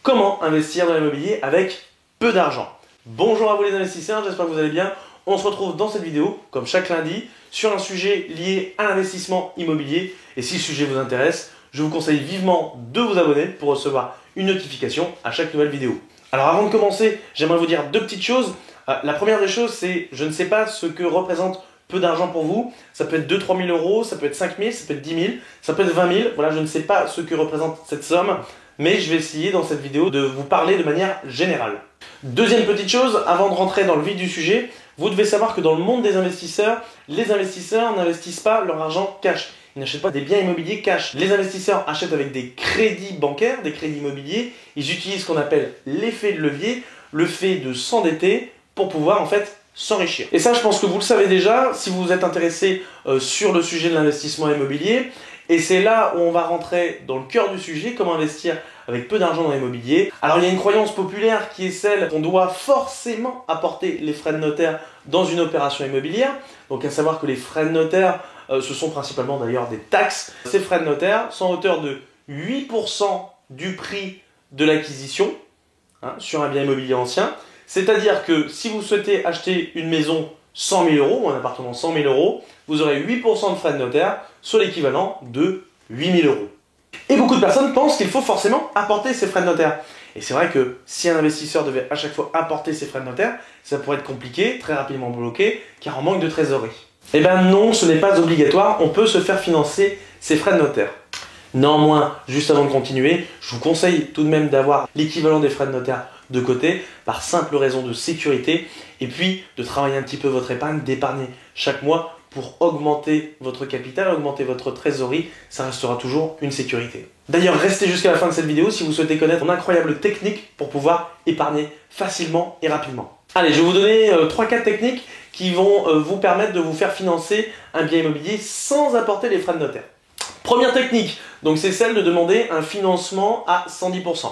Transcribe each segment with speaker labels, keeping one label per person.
Speaker 1: Comment investir dans l'immobilier avec peu d'argent? Bonjour à vous les investisseurs, j'espère que vous allez bien. On se retrouve dans cette vidéo, comme chaque lundi, sur un sujet lié à l'investissement immobilier. Et si le sujet vous intéresse, je vous conseille vivement de vous abonner pour recevoir une notification à chaque nouvelle vidéo. Alors avant de commencer, j'aimerais vous dire deux petites choses. La première des choses, c'est je ne sais pas ce que représente peu d'argent pour vous. Ça peut être 2-3 000 euros, ça peut être 5 000, ça peut être 10 000, ça peut être 20 000. Voilà, je ne sais pas ce que représente cette somme, mais je vais essayer dans cette vidéo de vous parler de manière générale. Deuxième petite chose, avant de rentrer dans le vif du sujet, vous devez savoir que dans le monde des investisseurs, les investisseurs n'investissent pas leur argent cash. Ils n'achètent pas des biens immobiliers cash. Les investisseurs achètent avec des crédits bancaires, des crédits immobiliers. Ils utilisent ce qu'on appelle l'effet de levier, le fait de s'endetter pour pouvoir en fait s'enrichir. Et ça, je pense que vous le savez déjà si vous êtes intéressé sur le sujet de l'investissement immobilier. Et c'est là où on va rentrer dans le cœur du sujet, comment investir avec peu d'argent dans l'immobilier. Alors il y a une croyance populaire qui est celle qu'on doit forcément apporter les frais de notaire dans une opération immobilière. Donc à savoir que les frais de notaire, ce sont principalement d'ailleurs des taxes. Ces frais de notaire sont à hauteur de 8% du prix de l'acquisition sur un bien immobilier ancien. C'est-à-dire que si vous souhaitez acheter une maison 100 000 euros ou un appartement 100 000 euros, vous aurez 8% de frais de notaire, soit l'équivalent de 8 000 euros. Et beaucoup de personnes pensent qu'il faut forcément apporter ces frais de notaire. Et c'est vrai que si un investisseur devait à chaque fois apporter ses frais de notaire, ça pourrait être compliqué, très rapidement bloqué, car on manque de trésorerie. Eh bien non, ce n'est pas obligatoire, on peut se faire financer ses frais de notaire. Néanmoins, juste avant de continuer, je vous conseille tout de même d'avoir l'équivalent des frais de notaire de côté, par simple raison de sécurité, et puis de travailler un petit peu votre épargne, d'épargner chaque mois pour augmenter votre capital, augmenter votre trésorerie, ça restera toujours une sécurité. D'ailleurs, restez jusqu'à la fin de cette vidéo si vous souhaitez connaître mon incroyable technique pour pouvoir épargner facilement et rapidement. Allez, je vais vous donner 3-4 techniques qui vont vous permettre de vous faire financer un bien immobilier sans apporter les frais de notaire. Première technique, donc c'est celle de demander un financement à 110%.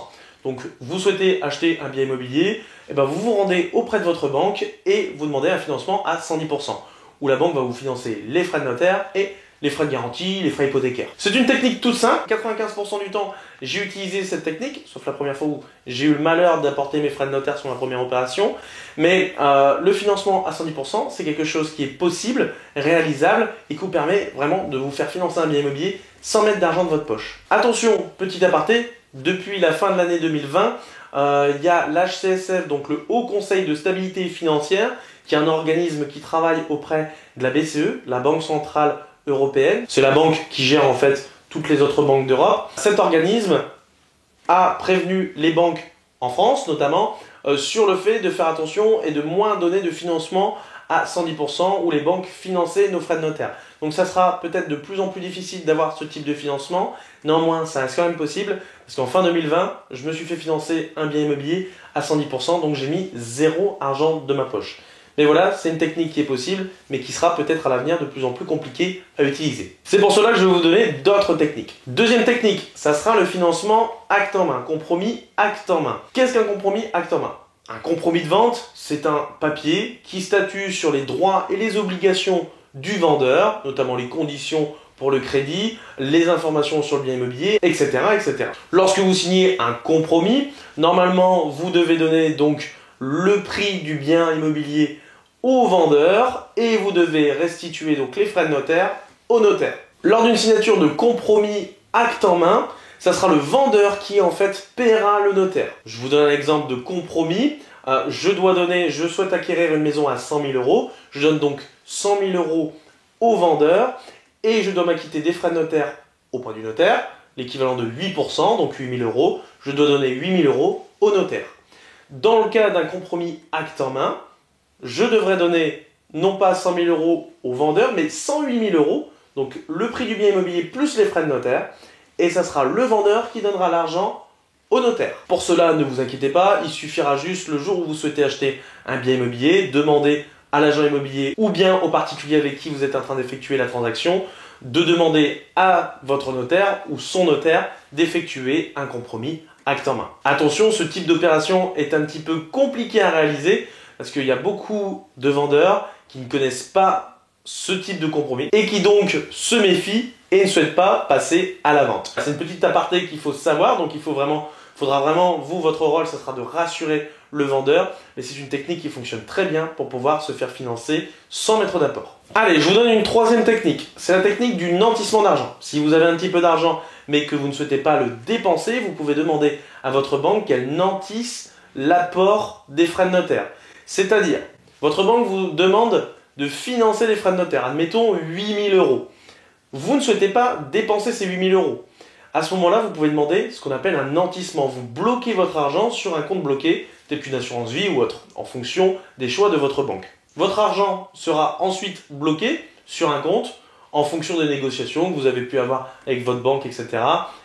Speaker 1: Donc vous souhaitez acheter un bien immobilier, et ben vous vous rendez auprès de votre banque et vous demandez un financement à 110%. Où la banque va vous financer les frais de notaire et les frais de garantie, les frais hypothécaires. C'est une technique toute simple, 95% du temps j'ai utilisé cette technique, sauf la première fois où j'ai eu le malheur d'apporter mes frais de notaire sur ma première opération. Mais le financement à 110%, c'est quelque chose qui est possible, réalisable et qui vous permet vraiment de vous faire financer un bien immobilier sans mettre d'argent de votre poche. Attention, petit aparté, depuis la fin de l'année 2020, il y a l'HCSF, donc le Haut Conseil de Stabilité Financière, qui est un organisme qui travaille auprès de la BCE, la Banque Centrale Européenne. C'est la banque qui gère en fait toutes les autres banques d'Europe. Cet organisme a prévenu les banques en France notamment sur le fait de faire attention et de moins donner de financement à 110% où les banques finançaient nos frais de notaire. Donc ça sera peut-être de plus en plus difficile d'avoir ce type de financement. Néanmoins, ça reste quand même possible parce qu'en fin 2020, je me suis fait financer un bien immobilier à 110%, donc j'ai mis 0 argent de ma poche. Mais voilà, c'est une technique qui est possible, mais qui sera peut-être à l'avenir de plus en plus compliquée à utiliser. C'est pour cela que je vais vous donner d'autres techniques. Deuxième technique, ça sera le financement acte en main, compromis acte en main. Qu'est-ce qu'un compromis acte en main? Un compromis de vente, c'est un papier qui statue sur les droits et les obligations du vendeur, notamment les conditions pour le crédit, les informations sur le bien immobilier, etc., etc. Lorsque vous signez un compromis, normalement, vous devez donner donc le prix du bien immobilier au vendeur et vous devez restituer donc les frais de notaire au notaire. Lors d'une signature de compromis acte en main, ça sera le vendeur qui en fait paiera le notaire. Je vous donne un exemple de compromis. Je souhaite acquérir une maison à 100 000 euros. Je donne donc 100 000 euros au vendeur et je dois m'acquitter des frais de notaire auprès du notaire, l'équivalent de 8%, donc 8 000 euros. Je dois donner 8 000 euros au notaire. Dans le cas d'un compromis acte en main, je devrais donner non pas 100 000 euros au vendeur, mais 108 000 euros, donc le prix du bien immobilier plus les frais de notaire, et ça sera le vendeur qui donnera l'argent au notaire. Pour cela, ne vous inquiétez pas, il suffira juste le jour où vous souhaitez acheter un bien immobilier, demander à l'agent immobilier ou bien au particulier avec qui vous êtes en train d'effectuer la transaction, de demander à votre notaire ou son notaire d'effectuer un compromis acte en main. Attention, ce type d'opération est un petit peu compliqué à réaliser parce qu'il y a beaucoup de vendeurs qui ne connaissent pas ce type de compromis et qui donc se méfient et ne souhaitent pas passer à la vente. C'est une petite aparté qu'il faut savoir, donc il faut vraiment Faudra vraiment, vous, votre rôle, ça sera de rassurer le vendeur, mais c'est une technique qui fonctionne très bien pour pouvoir se faire financer sans mettre d'apport. Allez, je vous donne une troisième technique. C'est la technique du nantissement d'argent. Si vous avez un petit peu d'argent, mais que vous ne souhaitez pas le dépenser, vous pouvez demander à votre banque qu'elle nantisse l'apport des frais de notaire. C'est-à-dire, votre banque vous demande de financer les frais de notaire. Admettons 8 000 €. Vous ne souhaitez pas dépenser ces 8 000 €. À ce moment-là, vous pouvez demander ce qu'on appelle un nantissement. Vous bloquez votre argent sur un compte bloqué, tel qu'une assurance vie ou autre, en fonction des choix de votre banque. Votre argent sera ensuite bloqué sur un compte en fonction des négociations que vous avez pu avoir avec votre banque, etc.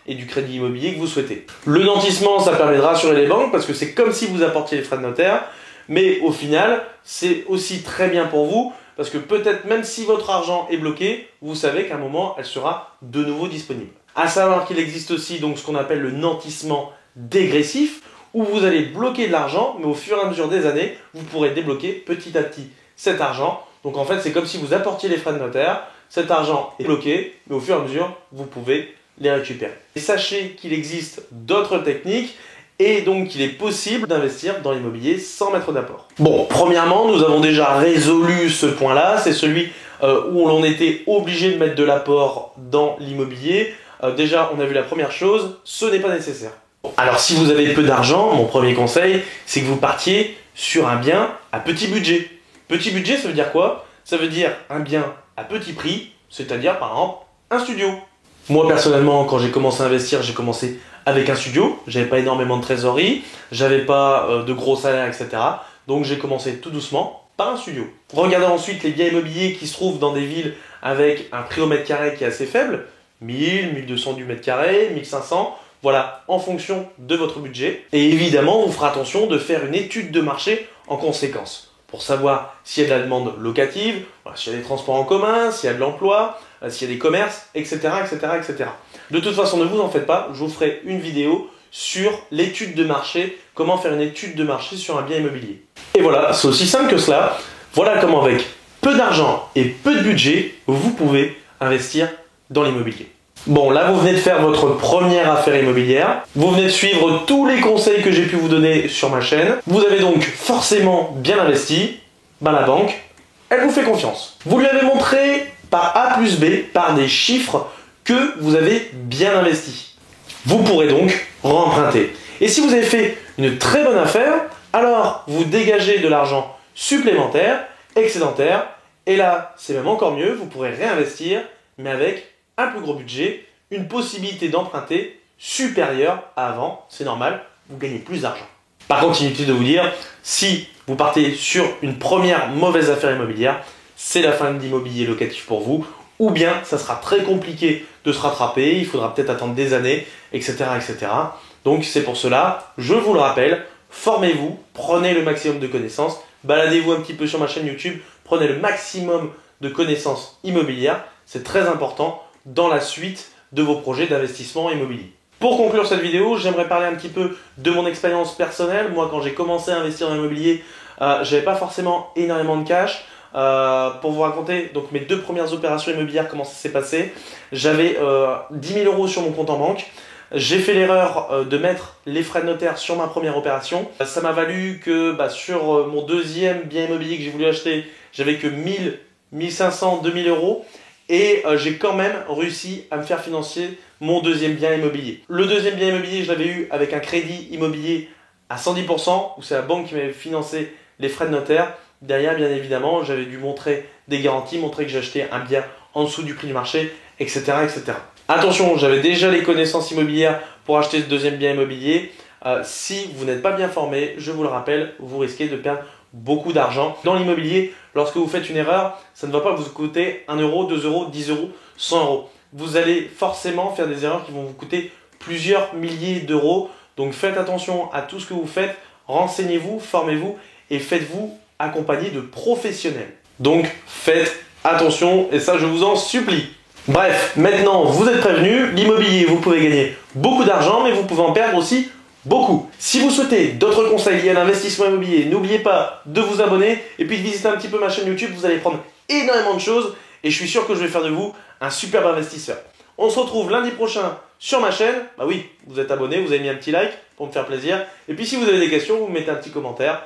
Speaker 1: et du crédit immobilier que vous souhaitez. Le nantissement, ça permet de rassurer les banques parce que c'est comme si vous apportiez les frais de notaire, mais au final, c'est aussi très bien pour vous parce que peut-être même si votre argent est bloqué, vous savez qu'à un moment, elle sera de nouveau disponible. À savoir qu'il existe aussi donc ce qu'on appelle le nantissement dégressif, où vous allez bloquer de l'argent, mais au fur et à mesure des années, vous pourrez débloquer petit à petit cet argent. Donc en fait, c'est comme si vous apportiez les frais de notaire, cet argent est bloqué, mais au fur et à mesure, vous pouvez les récupérer. Et sachez qu'il existe d'autres techniques et donc qu'il est possible d'investir dans l'immobilier sans mettre d'apport. Bon, premièrement, nous avons déjà résolu ce point-là, c'est celui où l'on était obligé de mettre de l'apport dans l'immobilier. Déjà, on a vu la première chose, ce n'est pas nécessaire. Alors, si vous avez peu d'argent, mon premier conseil, c'est que vous partiez sur un bien à petit budget. Petit budget, ça veut dire quoi? Ça veut dire un bien à petit prix, c'est-à-dire, par exemple, un studio. Moi, personnellement, quand j'ai commencé à investir, j'ai commencé avec un studio. J'avais pas énormément de trésorerie, j'avais pas de gros salaires, etc. Donc, j'ai commencé tout doucement par un studio. Regardez ensuite les biens immobiliers qui se trouvent dans des villes avec un prix au mètre carré qui est assez faible. 1000, 1200 du mètre carré, 1500, voilà, en fonction de votre budget. Et évidemment, on fera attention de faire une étude de marché en conséquence, pour savoir s'il y a de la demande locative, s'il y a des transports en commun, s'il y a de l'emploi, s'il y a des commerces, etc., etc., etc. De toute façon, ne vous en faites pas, je vous ferai une vidéo sur l'étude de marché, comment faire une étude de marché sur un bien immobilier. Et voilà, c'est aussi simple que cela. Voilà comment avec peu d'argent et peu de budget, vous pouvez investir dans l'immobilier. Bon, là, vous venez de faire votre première affaire immobilière. Vous venez de suivre tous les conseils que j'ai pu vous donner sur ma chaîne. Vous avez donc forcément bien investi. La banque, elle vous fait confiance. Vous lui avez montré par A plus B, par des chiffres, que vous avez bien investi. Vous pourrez donc remprunter. Et si vous avez fait une très bonne affaire, alors vous dégagez de l'argent supplémentaire, excédentaire, et là, c'est même encore mieux, vous pourrez réinvestir, mais avec un plus gros budget, une possibilité d'emprunter supérieure à avant, c'est normal, vous gagnez plus d'argent. Par contre, inutile de vous dire, si vous partez sur une première mauvaise affaire immobilière, c'est la fin de l'immobilier locatif pour vous, ou bien ça sera très compliqué de se rattraper, il faudra peut-être attendre des années, etc., etc. Donc c'est pour cela, je vous le rappelle, formez-vous, prenez le maximum de connaissances, baladez-vous un petit peu sur ma chaîne YouTube, prenez le maximum de connaissances immobilières, c'est très important dans la suite de vos projets d'investissement immobilier. Pour conclure cette vidéo, j'aimerais parler un petit peu de mon expérience personnelle. Moi, quand j'ai commencé à investir dans l'immobilier, j'avais pas forcément énormément de cash. Pour vous raconter donc mes deux premières opérations immobilières, comment ça s'est passé. J'avais 10 000 € sur mon compte en banque. J'ai fait l'erreur de mettre les frais de notaire sur ma première opération. Ça m'a valu que sur mon deuxième bien immobilier que j'ai voulu acheter, j'avais que 1000, 1500, 2000 €. Et j'ai quand même réussi à me faire financer mon deuxième bien immobilier. Le deuxième bien immobilier, je l'avais eu avec un crédit immobilier à 110%, où c'est la banque qui m'avait financé les frais de notaire. Derrière, bien évidemment, j'avais dû montrer des garanties, montrer que j'ai acheté un bien en dessous du prix du marché, etc., etc. Attention, j'avais déjà les connaissances immobilières pour acheter ce deuxième bien immobilier. Si vous n'êtes pas bien formé, je vous le rappelle, vous risquez de perdre beaucoup d'argent. Dans l'immobilier, lorsque vous faites une erreur, ça ne va pas vous coûter 1 €, 2 €, 10 €, 100 €. Vous allez forcément faire des erreurs qui vont vous coûter plusieurs milliers d'euros. Donc faites attention à tout ce que vous faites, renseignez-vous, formez-vous et faites-vous accompagner de professionnels. Donc faites attention et ça je vous en supplie. Bref, maintenant vous êtes prévenus, l'immobilier vous pouvez gagner beaucoup d'argent mais vous pouvez en perdre aussi beaucoup. Si vous souhaitez d'autres conseils liés à l'investissement immobilier, n'oubliez pas de vous abonner et puis de visiter un petit peu ma chaîne YouTube, vous allez prendre énormément de choses et je suis sûr que je vais faire de vous un superbe investisseur. On se retrouve lundi prochain sur ma chaîne. Bah oui, vous êtes abonné, vous avez mis un petit like pour me faire plaisir. Et puis si vous avez des questions, vous mettez un petit commentaire.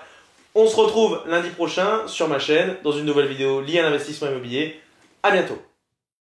Speaker 1: On se retrouve lundi prochain sur ma chaîne dans une nouvelle vidéo liée à l'investissement immobilier. À bientôt.